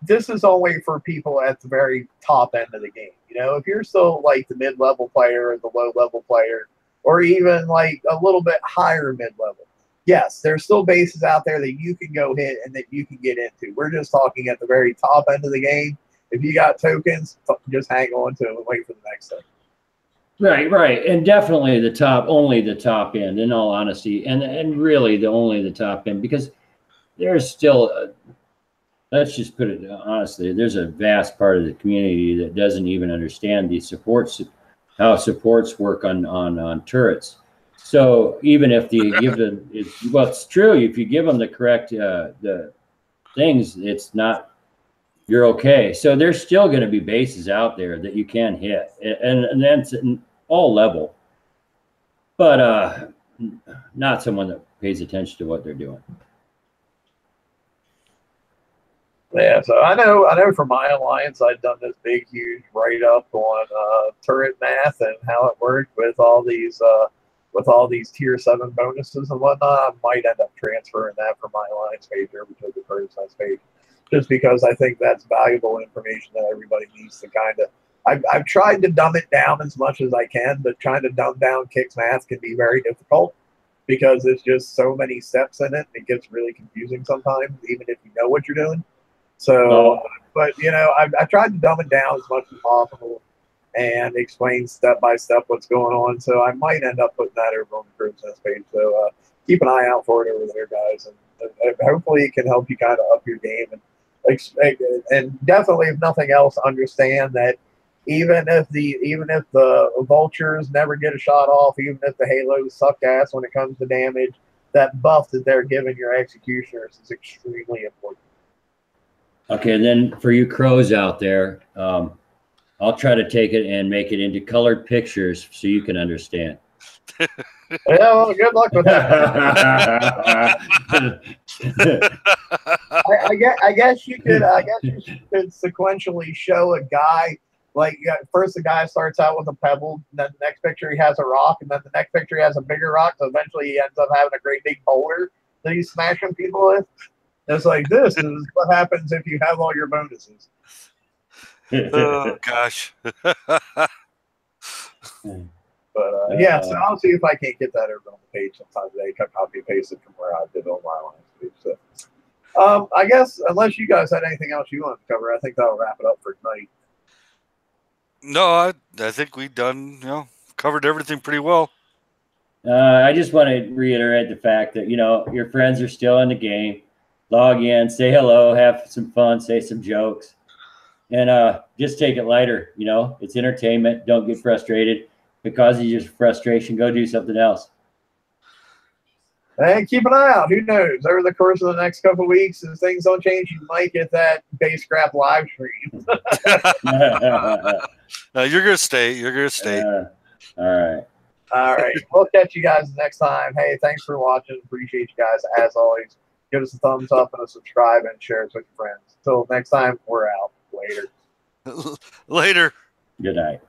this is only for people at the very top end of the game. If you're still like the mid-level player or the low-level player, or even like a little bit higher mid-level, yes, there's still bases out there that you can go hit and that you can get into. We're just talking at the very top end of the game. If you got tokens, just hang on to them and wait for the next thing. Right, and definitely only the top end. In all honesty, and really only the top end, because there's still. Let's just put it honestly, there's a vast part of the community that doesn't even understand how supports work on turrets. So even if you give them, it's true. If you give them the correct the things, it's not, you're okay. So there's still going to be bases out there that you can hit, and that's in all level, but not someone that pays attention to what they're doing. Yeah, so I know for my alliance, I'd done this big, huge write-up on turret math and how it worked with all these with all these tier 7 bonuses and whatnot, I might end up transferring that from my Alliance page over to the Bird's page, just because I think that's valuable information that everybody needs to kind of. I've tried to dumb it down as much as I can, but trying to dumb down Kicks math can be very difficult because there's just so many steps in it. It gets really confusing sometimes, even if you know what you're doing. So, but you know, I tried to dumb it down as much as possible and explain step by step what's going on. So I might end up putting that over on the Bird's page. So keep an eye out for it over there, guys, and hopefully it can help you kind of up your game and definitely, if nothing else, understand that. Even if the vultures never get a shot off, even if the halos suck ass when it comes to damage, that buff that they're giving your executioners is extremely important. Okay, and then for you crows out there, I'll try to take it and make it into colored pictures so you can understand. Yeah, well, good luck with that. I guess you could sequentially show a guy. Like, first the guy starts out with a pebble, and then the next picture he has a rock, and then the next picture he has a bigger rock, so eventually he ends up having a great big boulder that he's smashing people with. It's like, this is what happens if you have all your bonuses. Oh, gosh. But, yeah, so I'll see if I can't get that over on the page sometime today. Copy and paste it from where I did on my line page. So, I guess, unless you guys had anything else you wanted to cover, I think that'll wrap it up for tonight. No, I think we done, covered everything pretty well. I just want to reiterate the fact that, your friends are still in the game. Log in, say hello, have some fun, say some jokes, and just take it lighter. It's entertainment. Don't get frustrated. If it causes you frustration, go do something else. And keep an eye out. Who knows? Over the course of the next couple of weeks, if things don't change, you might get that base scrap live stream. No, you're going to stay. You're going to stay. All right. All right. We'll catch you guys next time. Hey, thanks for watching. Appreciate you guys. As always, give us a thumbs up and a subscribe and share it with your friends. Until next time, we're out. Later. Later. Good night.